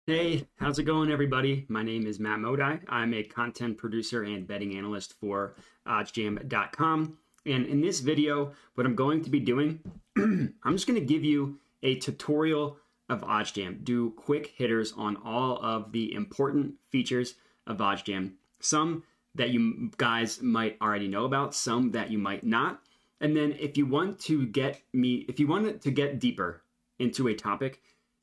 Hey, how's it going, everybody? My name is Matt Modi. I'm a content producer and betting analyst for OddsJam.com. And in this video, what I'm going to be doing, I'm just going to give you a tutorial of OddsJam, do quick hitters on all of the important features of OddsJam. Some that you guys might already know about, some that you might not. And then if you want to get deeper into a topic,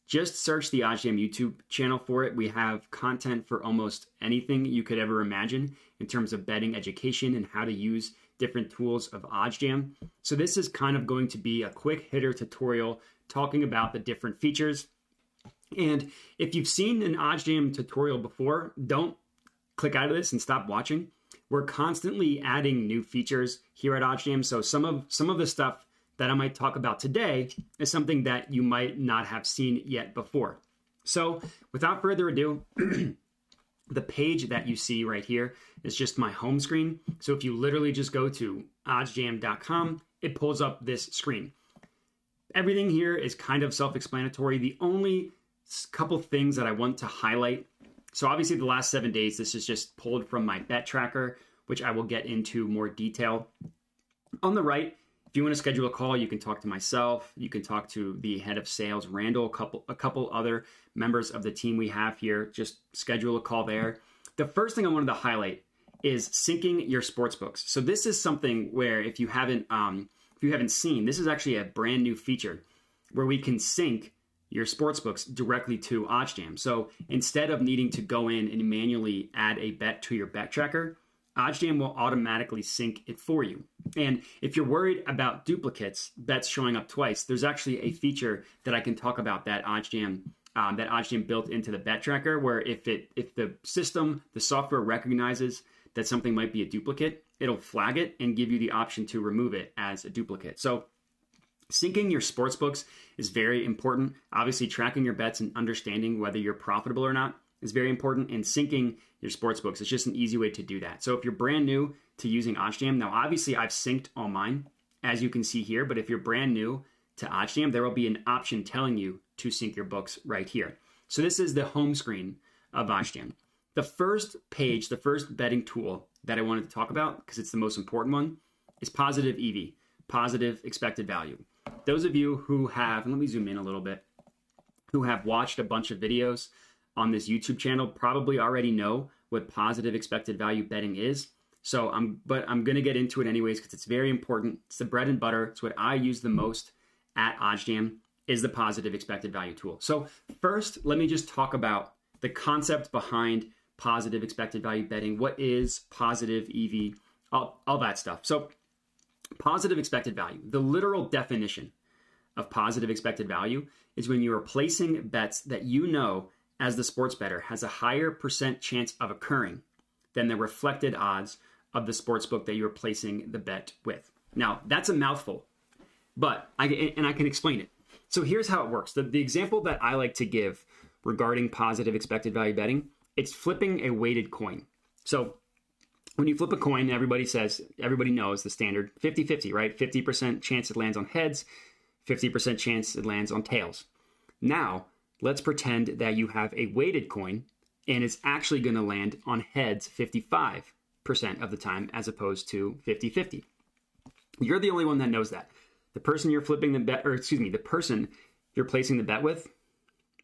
just search the OddsJam YouTube channel for it. We have content for almost anything you could ever imagine in terms of betting education and how to use different tools of OddsJam. So this is kind of going to be a quick hitter tutorial talking about the different features. And if you've seen an OddsJam tutorial before, don't click out of this and stop watching. We're constantly adding new features here at OddsJam. So some of the stuff that I might talk about today is something that you might not have seen yet before. So without further ado, the page that you see right here is just my home screen. So if you literally just go to oddsjam.com, it pulls up this screen. Everything here is kind of self-explanatory. The only couple things that I want to highlight. So obviously the last 7 days, this is just pulled from my bet tracker, which I will get into more detail. On the right, if you want to schedule a call, you can talk to myself. You can talk to the head of sales, Randall, a couple other members of the team we have here. Just schedule a call there. The first thing I wanted to highlight is syncing your sports books. So this is something where if you haven't seen, this is actually a brand new feature where we can sync your sports books directly to OddsJam. So instead of needing to go in and manually add a bet to your bet tracker, OddsJam will automatically sync it for you. And if you're worried about duplicates, bets showing up twice, there's actually a feature that I can talk about that OddsJam built into the bet tracker, where if the software recognizes that something might be a duplicate, it'll flag it and give you the option to remove it as a duplicate. So syncing your sports books is very important. Obviously, tracking your bets and understanding whether you're profitable or not is very important, and syncing your sports books is just an easy way to do that. So if you're brand new to using OddsJam, now obviously I've synced all mine, as you can see here, but if you're brand new to OddsJam, there will be an option telling you to sync your books right here. So this is the home screen of OddsJam. The first page, the first betting tool that I wanted to talk about, because it's the most important one, is positive EV, positive expected value. Those of you who have, and let me zoom in a little bit, who have watched a bunch of videos on this YouTube channel probably already know what positive expected value betting is. But I'm going to get into it anyways because it's very important. It's the bread and butter. It's what I use the most at OddsJam, is the positive expected value tool. So first, let me just talk about the concept behind positive expected value betting. What is positive EV? All that stuff. So positive expected value, the literal definition of positive expected value is when you are placing bets that you know as the sports bettor has a higher % chance of occurring than the reflected odds of the sports book that you're placing the bet with. Now, that's a mouthful, but I can explain it. So here's how it works. The example that I like to give regarding positive expected value betting, it's flipping a weighted coin. So when you flip a coin, everybody knows the standard 50-50, right? 50% chance it lands on heads, 50% chance it lands on tails. Now, let's pretend that you have a weighted coin and it's actually going to land on heads 55% of the time as opposed to 50-50. You're the only one that knows that. The person you're flipping the person you're placing the bet with,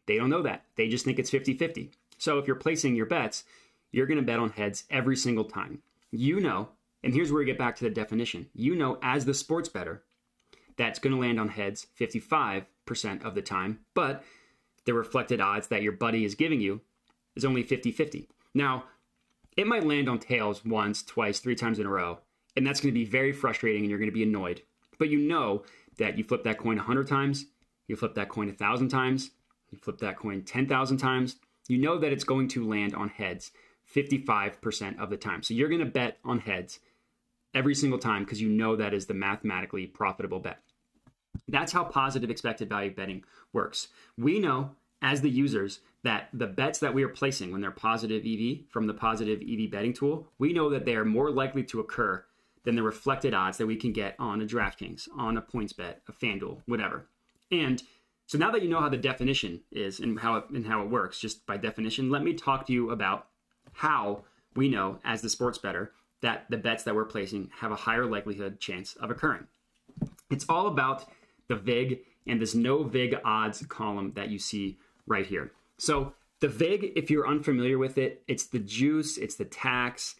they don't know that. They just think it's 50-50. So if you're placing your bets, you're going to bet on heads every single time. You know, and here's where we get back to the definition. You know, as the sports bettor, that's going to land on heads 55% of the time, but the reflected odds that your buddy is giving you is only 50-50. Now, it might land on tails once, twice, 3 times in a row, and that's going to be very frustrating and you're going to be annoyed. But you know that you flip that coin 100 times, you flip that coin 1,000 times, you flip that coin 10,000 times, you know that it's going to land on heads 55% of the time. So you're going to bet on heads every single time because you know that is the mathematically profitable bet. That's how positive expected value betting works. We know as the users that the bets that we are placing when they're positive EV from the positive EV betting tool, we know that they are more likely to occur than the reflected odds that we can get on a DraftKings, on a PointsBet, a FanDuel, whatever. And So now that you know how the definition is and how it works, just by definition, let me talk to you about how we know as the sports bettor that the bets that we're placing have a higher likelihood chance of occurring. It's all about the VIG and this no VIG odds column that you see right here. So the VIG, if you're unfamiliar with it, it's the juice, it's the tax,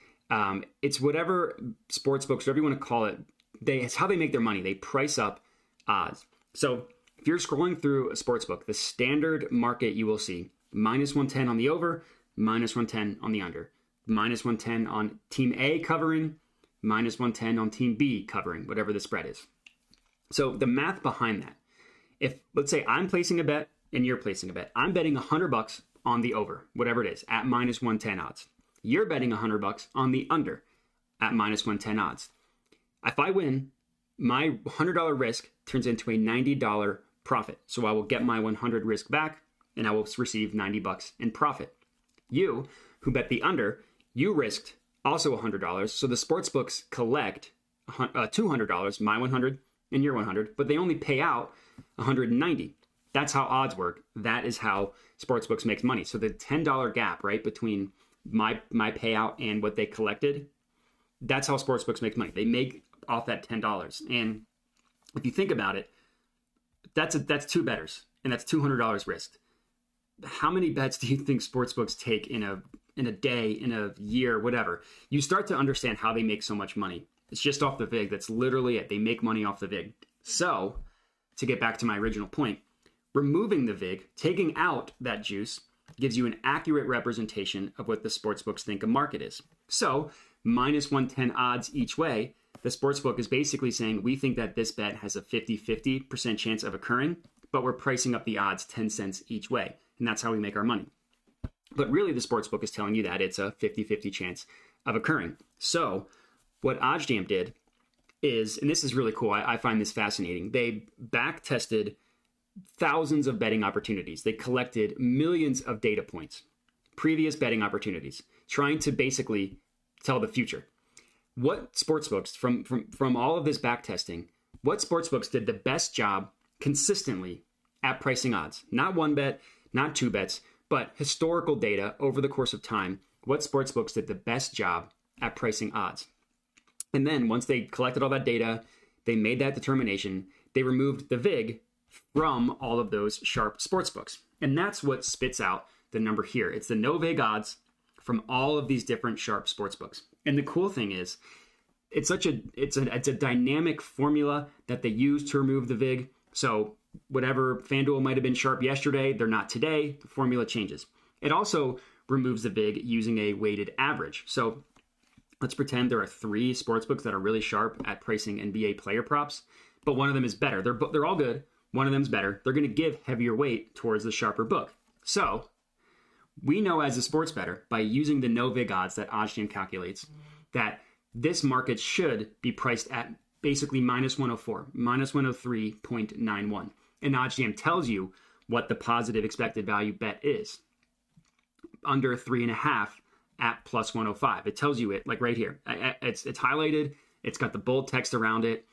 it's whatever sports books, whatever you want to call it, it's how they make their money. They price up odds. So if you're scrolling through a sports book, the standard market you will see minus 110 on the over, minus 110 on the under, minus 110 on team A covering, minus 110 on team B covering, whatever the spread is. So the math behind that, if let's say I'm placing a bet and you're placing a bet, I'm betting $100 on the over, whatever it is, at minus 110 odds. You're betting $100 on the under at minus 110 odds. If I win, my $100 risk turns into a $90 profit. So I will get my 100 risk back and I will receive $90 in profit. You, who bet the under, you risked also $100. So the sports books collect $200, my 100 and your 100, but they only pay out $190. That's how odds work. That is how sportsbooks makes money. So the $10 gap, right, between my payout and what they collected, that's how sportsbooks make money. They make off that $10. And if you think about it, that's two bettors, and that's $200 risked. How many bets do you think sportsbooks take in a day, in a year, whatever? You start to understand how they make so much money. It's just off the VIG. That's literally it. They make money off the VIG. So to get back to my original point, removing the VIG, taking out that juice, gives you an accurate representation of what the sportsbooks think a market is. So minus 110 odds each way, the sportsbook is basically saying, we think that this bet has a 50-50% chance of occurring, but we're pricing up the odds 10 cents each way. And that's how we make our money. But really, the sportsbook is telling you that it's a 50-50 chance of occurring. So what OddsJam did is, and this is really cool, I find this fascinating, they back tested thousands of betting opportunities. They collected millions of data points, previous betting opportunities, trying to basically tell the future. What sportsbooks, from all of this back testing, what sportsbooks did the best job consistently at pricing odds? Not one bet, not two bets, but historical data over the course of time. What sportsbooks did the best job at pricing odds? And then once they collected all that data, they made that determination, they removed the VIG from all of those sharp sportsbooks. And that's what spits out the number here. It's the no VIG odds from all of these different sharp sportsbooks. And the cool thing is, it's a dynamic formula that they use to remove the VIG. So whatever FanDuel might have been sharp yesterday, they're not today. The formula changes. It also removes the VIG using a weighted average. So let's pretend there are 3 sportsbooks that are really sharp at pricing NBA player props, but one of them is better. They're all good. One of them's better. They're going to give heavier weight towards the sharper book. So we know as a sports bettor, by using the no VIG odds that OddsJam calculates, that this market should be priced at basically minus 104, minus 103.91. And OddsJam tells you what the positive expected value bet is. Under 3.5 at plus 105. It tells you it, like right here. It's highlighted. It's got the bold text around it.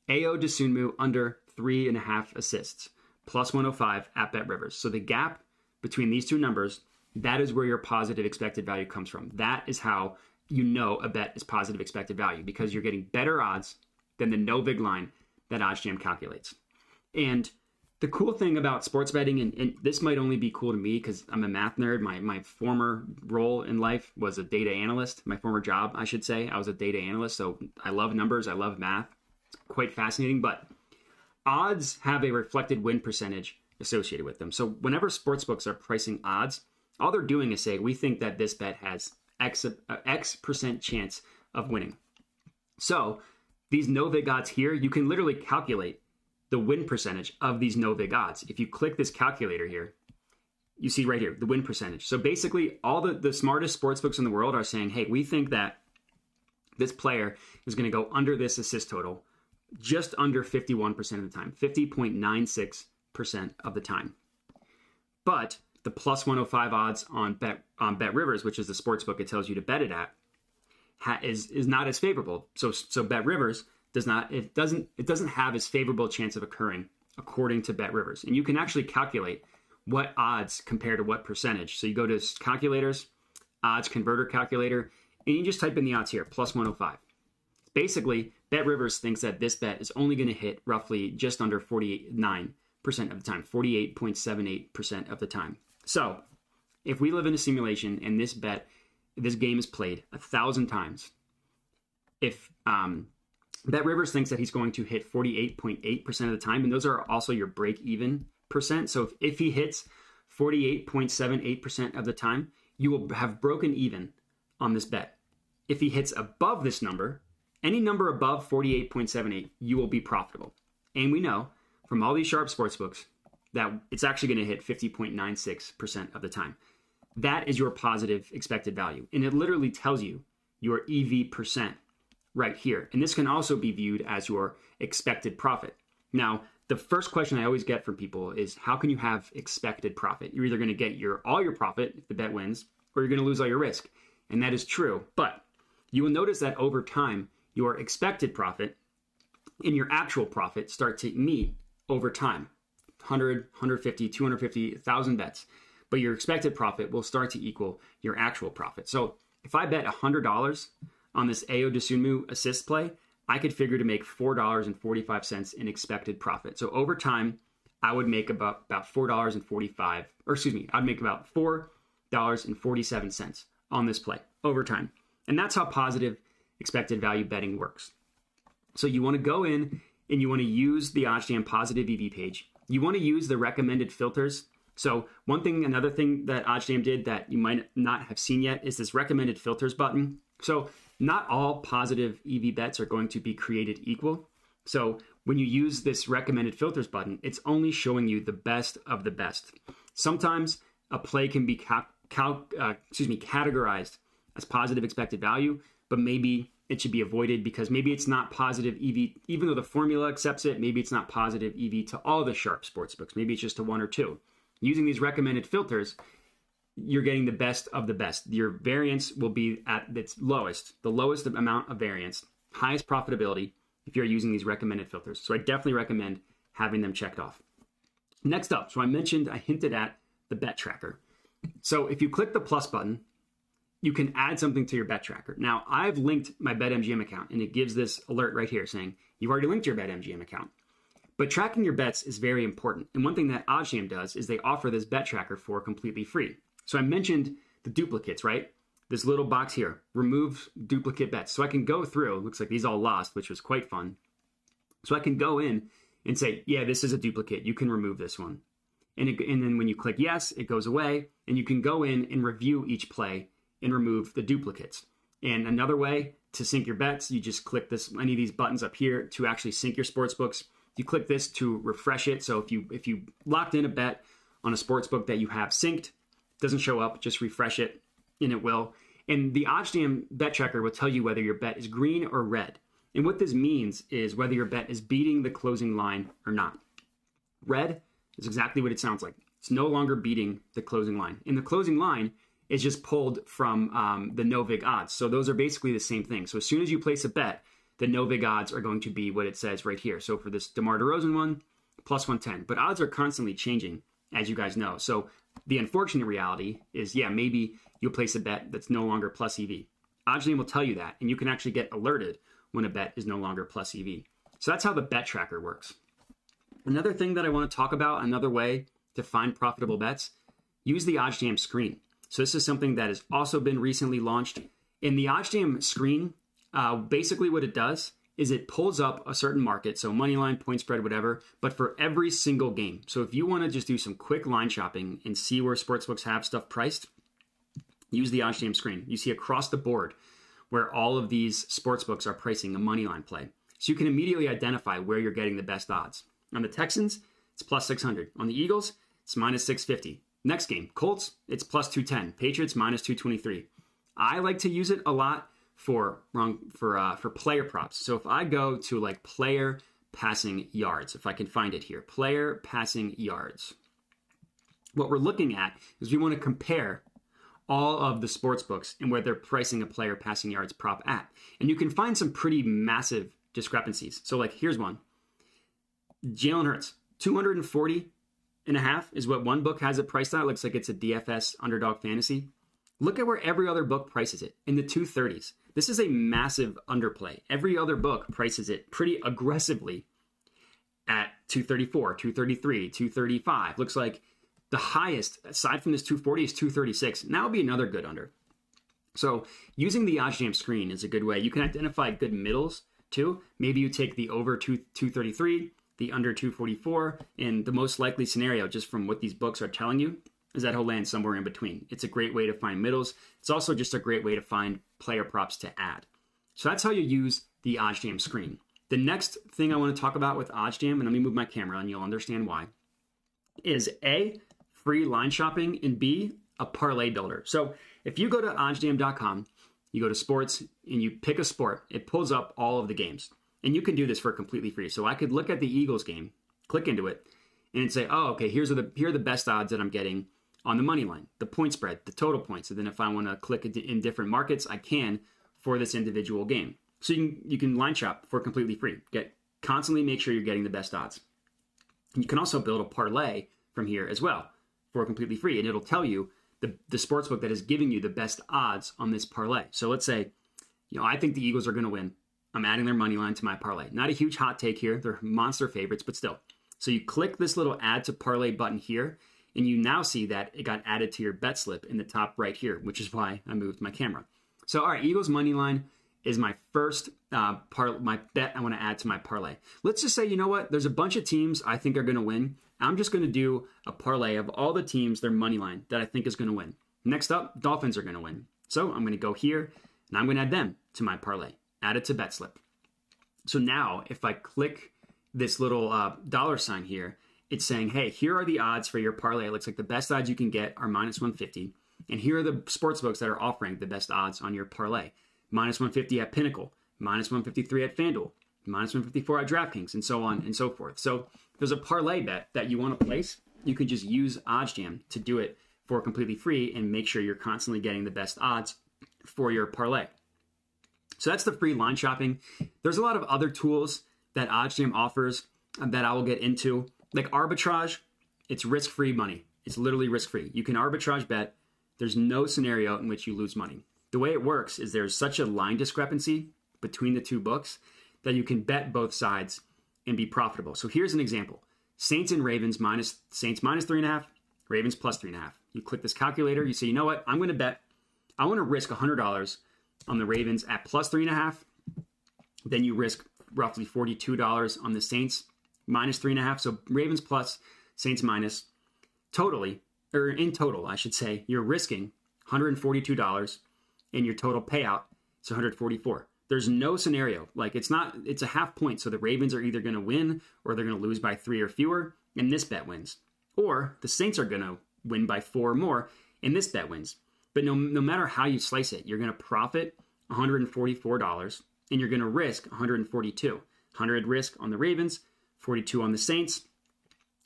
Ao Dosunmu under 3.5 assists, plus 105 at BetRivers. So the gap between these two numbers, that is where your positive expected value comes from. That is how you know a bet is positive expected value, because you're getting better odds than the no VIG line that OddsJam calculates. And the cool thing about sports betting, and this might only be cool to me because I'm a math nerd. My former role in life was a data analyst. My former job, I should say, I was a data analyst. So I love numbers. I love math. It's quite fascinating. But odds have a reflected win percentage associated with them. So whenever sportsbooks are pricing odds, all they're doing is saying, we think that this bet has X percent chance of winning. So these no VIG odds here, you can literally calculate the win percentage of these no VIG odds. If you click this calculator here, you see right here, the win percentage. So basically all the smartest sportsbooks in the world are saying, hey, we think that this player is going to go under this assist total just under 51% of the time, 50.96% of the time. But the plus 105 odds on BetRivers, which is the sportsbook it tells you to bet it at, is not as favorable. So BetRivers doesn't have as favorable chance of occurring according to BetRivers. And you can actually calculate what odds compare to what percentage. So you go to calculators, odds converter calculator, and you just type in the odds here, plus 105. Basically, BetRivers thinks that this bet is only going to hit roughly just under 49% of the time, 48.78% of the time. So if we live in a simulation and this game is played 1,000 times, if BetRivers thinks that he's going to hit 48.8% of the time, and those are also your break-even percent. So if he hits 48.78% of the time, you will have broken even on this bet. If he hits above this number, any number above 48.78, you will be profitable. And we know from all these sharp sportsbooks that it's actually going to hit 50.96% of the time. That is your positive expected value. And it literally tells you your EV percent right here. And this can also be viewed as your expected profit. Now, the first question I always get from people is, how can you have expected profit? You're either going to get all your profit if the bet wins, or you're going to lose all your risk. And that is true. But you will notice that over time, your expected profit and your actual profit start to meet over time. 100, 150, 250, 1,000 bets. But your expected profit will start to equal your actual profit. So if I bet $100 on this Ayo Dosunmu assist play, I could figure to make $4.45 in expected profit. So over time, I would make about $4.45, or excuse me, I'd make about $4.47 on this play over time. And that's how positive expected value betting works. So you want to go in and you want to use the OddsJam positive EV page. You want to use the recommended filters. So another thing that OddsJam did that you might not have seen yet is this recommended filters button. So not all positive EV bets are going to be created equal. So when you use this recommended filters button, it's only showing you the best of the best. Sometimes a play can be categorized as positive expected value, but maybe it should be avoided because maybe it's not positive EV, even though the formula accepts it, maybe it's not positive EV to all the sharp sportsbooks. Maybe it's just to one or two. Using these recommended filters, you're getting the best of the best. Your variance will be at its lowest, the lowest amount of variance, highest profitability if you're using these recommended filters. So I definitely recommend having them checked off. Next up, so I hinted at the bet tracker. So if you click the plus button, you can add something to your bet tracker. Now, I've linked my BetMGM account, and it gives this alert right here saying, you've already linked your BetMGM account. But tracking your bets is very important. And one thing that OddsJam does is they offer this bet tracker for completely free. So I mentioned the duplicates, right? This little box here, remove duplicate bets. So I can go through, looks like these all lost, which was quite fun. So I can go in and say, yeah, this is a duplicate. You can remove this one. And then when you click yes, it goes away. And you can go in and review each play and remove the duplicates. And another way to sync your bets, you just click any of these buttons up here to actually sync your sports books. You click this to refresh it. So if you locked in a bet on a sports book that you have synced, doesn't show up, just refresh it and it will. And the OddsJam bet tracker will tell you whether your bet is green or red. And what this means is whether your bet is beating the closing line or not. Red is exactly what it sounds like. It's no longer beating the closing line. And the closing line is just pulled from the no-vig odds. So those are basically the same thing. So as soon as you place a bet, the no-vig odds are going to be what it says right here. So for this DeMar DeRozan one, plus 110. But odds are constantly changing, as you guys know. So the unfortunate reality is, yeah, maybe you'll place a bet that's no longer plus EV. OddsJam will tell you that, and you can actually get alerted when a bet is no longer plus EV. So that's how the bet tracker works. Another thing that I want to talk about, another way to find profitable bets, use the OddsJam screen. So this is something that has also been recently launched. In the OddsJam screen, basically what it does is it pulls up a certain market, so money line, point spread, whatever, but for every single game. So if you want to just do some quick line shopping and see where sportsbooks have stuff priced, use the OddsJam screen. You see across the board where all of these sportsbooks are pricing a money line play. So you can immediately identify where you're getting the best odds. On the Texans, it's plus 600. On the Eagles, it's minus 650. Next game, Colts, it's plus 210. Patriots, minus 223. I like to use it a lot for player props. So if I go to like player passing yards, if I can find it here, player passing yards. What we're looking at is we want to compare all of the sports books and where they're pricing a player passing yards prop at. And you can find some pretty massive discrepancies. So like here's one. Jalen Hurts, 240.5 is what one book has it priced at. It looks like it's a DFS underdog fantasy. Look at where every other book prices it, in the 230s. This is a massive underplay. Every other book prices it pretty aggressively at 234, 233, 235. Looks like the highest, aside from this 240, is 236. And that would be another good under. So using the OddsJam screen is a good way. You can identify good middles too. Maybe you take the over 233, the under 244, and the most likely scenario, just from what these books are telling you, is that he'll land somewhere in between. It's a great way to find middles. It's also just a great way to find player props to add. So that's how you use the OddsJam screen. The next thing I want to talk about with OddsJam, and let me move my camera and you'll understand why, is A, free line shopping, and B, a parlay builder. So if you go to oddsjam.com, you go to sports and you pick a sport, it pulls up all of the games. And you can do this for completely free. So I could look at the Eagles game, click into it, and say, oh, okay, here are the best odds that I'm getting on the money line, the point spread, the total points. And then if I want to click in different markets, I can for this individual game. So you can line shop for completely free. Constantly make sure you're getting the best odds. And you can also build a parlay from here as well for completely free. And it'll tell you the sportsbook that is giving you the best odds on this parlay. So let's say, I think the Eagles are going to win. I'm adding their money line to my parlay. Not a huge hot take here. They're monster favorites, but still. So you click this little add to parlay button here, and you now see that it got added to your bet slip in the top right here, which is why I moved my camera. So, all right, Eagles money line is my first my bet I want to add to my parlay. Let's just say, you know what? There's a bunch of teams I think are going to win. I'm just going to do a parlay of all the teams, their money line, that I think is going to win. Next up, Dolphins are going to win. So I'm going to go here, and I'm going to add them to my parlay. Add it to bet slip. So now, if I click this little dollar sign here, it's saying, hey, here are the odds for your parlay. It looks like the best odds you can get are minus 150. And here are the sports books that are offering the best odds on your parlay. Minus 150 at Pinnacle, minus 153 at FanDuel, minus 154 at DraftKings, and so on and so forth. So if there's a parlay bet that you want to place, you can just use OddsJam to do it for completely free and make sure you're constantly getting the best odds for your parlay. So that's the free line shopping. There's a lot of other tools that OddsJam offers that I will get into. Like arbitrage, it's risk-free money. It's literally risk-free. You can arbitrage bet. There's no scenario in which you lose money. The way it works is there's such a line discrepancy between the two books that you can bet both sides and be profitable. So here's an example. Saints and Ravens Saints minus 3.5, Ravens plus 3.5. You click this calculator. You say, you know what? I want to risk $100 on the Ravens at plus 3.5. Then you risk roughly $42 on the Saints minus 3.5. So Ravens plus, Saints minus. In total, I should say, you're risking $142, and your total payout is $144. There's no scenario. It's a half point. So the Ravens are either going to win or they're going to lose by 3 or fewer, and this bet wins. Or the Saints are going to win by 4 or more, and this bet wins. But no matter how you slice it, you're going to profit $144, and you're going to risk $142. 100 risk on the Ravens, 42 on the Saints,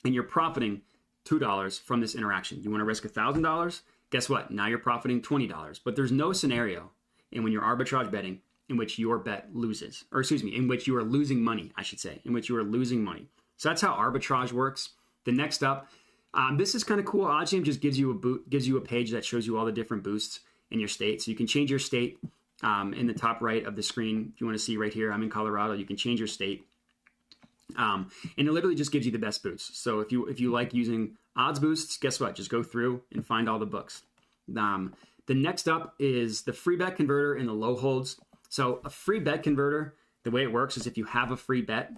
and you're profiting $2 from this interaction. You want to risk $1,000? Guess what? Now you're profiting $20. But there's no scenario when you're arbitrage betting in which your bet loses. In which you are losing money, I should say. In which you are losing money. So that's how arbitrage works. The next up, this is kind of cool. OddsJam just gives you a page that shows you all the different boosts in your state. So you can change your state in the top right of the screen. If you want to see right here, I'm in Colorado. You can change your state. And it literally just gives you the best boosts. So if you like using odds boosts, guess what? Just go through and find all the books. The next up is the free bet converter and the low holds. So a free bet converter, the way it works is if you have a free bet,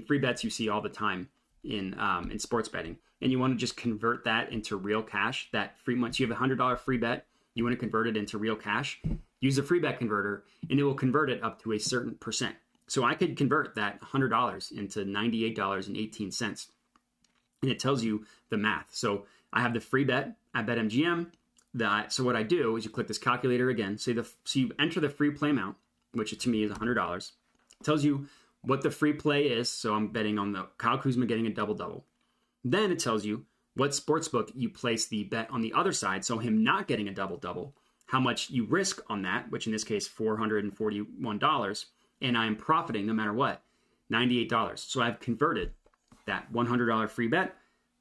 free bets you see all the time in sports betting, and you want to just convert that into real cash. Once you have a $100 free bet, you want to convert it into real cash. Use a free bet converter, and it will convert it up to a certain percent. So I could convert that $100 into $98.18, and it tells you the math. So I have the free bet at BetMGM. So what I do is you click this calculator again. So you enter the free play amount, which to me is $100. It tells you what the free play is. So I'm betting on the Kyle Kuzma getting a double-double. Then it tells you what sportsbook you place the bet on the other side, so him not getting a double-double, how much you risk on that, which in this case, $441. And I'm profiting no matter what, $98. So I've converted that $100 free bet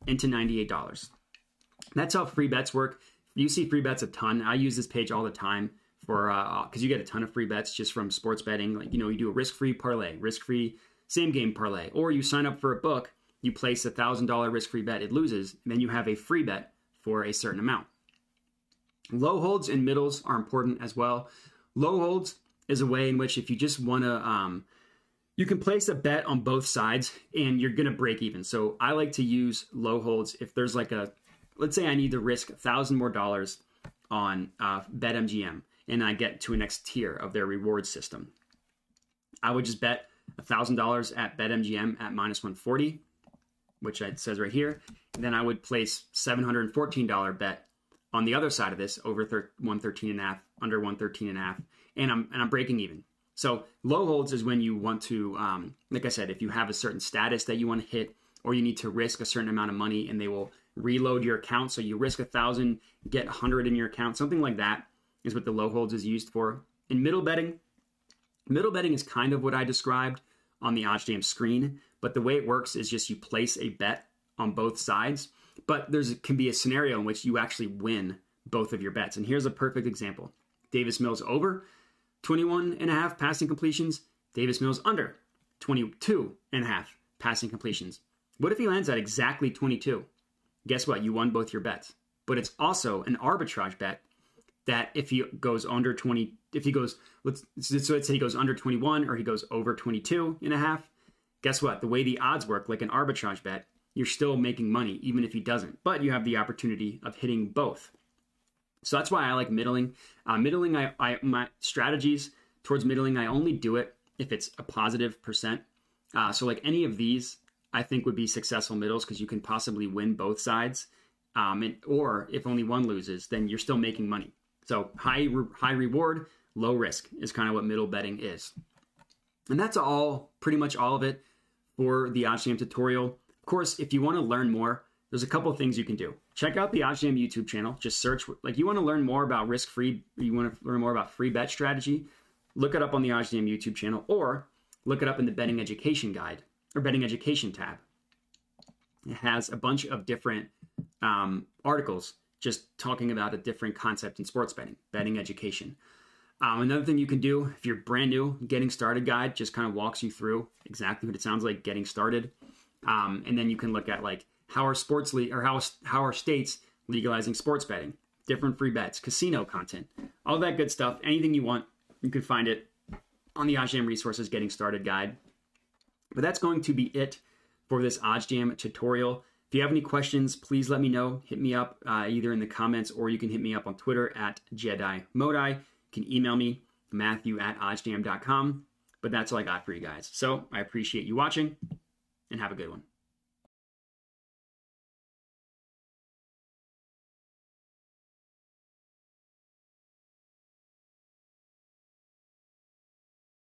into $98. That's how free bets work. You see free bets a ton. I use this page all the time for because you get a ton of free bets just from sports betting. Like, you do a risk-free parlay, risk-free same game parlay, or you sign up for a book, you place a $1,000 risk-free bet, it loses, and then you have a free bet for a certain amount. Low holds and middles are important as well. Low holds is a way in which if you just want to, you can place a bet on both sides and you're going to break even. So I like to use low holds if there's like let's say I need to risk $1,000 more on BetMGM and I get to a next tier of their reward system. I would just bet $1,000 at BetMGM at -140, which it says right here. And then I would place $714 bet on the other side of this over 113.5, under 113.5, and I'm breaking even. So low holds is when you want to, like I said, if you have a certain status that you want to hit, or you need to risk a certain amount of money, and they will reload your account. So you risk 1,000, get 100 in your account, something like that is what the low holds is used for. In middle betting is kind of what I described on the OddsJam screen, but the way it works is just you place a bet on both sides, but can be a scenario in which you actually win both of your bets. And here's a perfect example. Davis Mills over 21.5 passing completions, Davis Mills under 22.5 passing completions. What if he lands at exactly 22? Guess what? You won both your bets. But it's also an arbitrage bet that if he goes under 20, if he goes, let's say he goes under 21 or he goes over 22.5, guess what? The way the odds work, like an arbitrage bet, you're still making money even if he doesn't, but you have the opportunity of hitting both. So that's why I like middling. My strategies towards middling, I only do it if it's a positive percent. So like any of these, I think would be successful middles because you can possibly win both sides. Or if only one loses, then you're still making money. So high reward, low risk is kind of what middle betting is. And that's pretty much all of it for the OddsJam tutorial. Of course, if you want to learn more, there's a couple things you can do. Check out the OddsJam YouTube channel. Just search, like you want to learn more about risk-free, you want to learn more about free bet strategy, look it up on the OddsJam YouTube channel, or look it up in the betting education guide or betting education tab. It has a bunch of different articles just talking about a different concept in sports betting education. Another thing you can do if you're brand new, getting started guide just kind of walks you through exactly what it sounds like getting started. And then you can look at like how are how are states legalizing sports betting, different free bets, casino content, all that good stuff. Anything you want, you can find it on the OddsJam Resources Getting Started Guide. But that's going to be it for this OddsJam tutorial. If you have any questions, please let me know. Hit me up either in the comments or you can hit me up on Twitter at JediModi. You can email me, Matthew@oddsjam.com. But that's all I got for you guys. So I appreciate you watching and have a good one.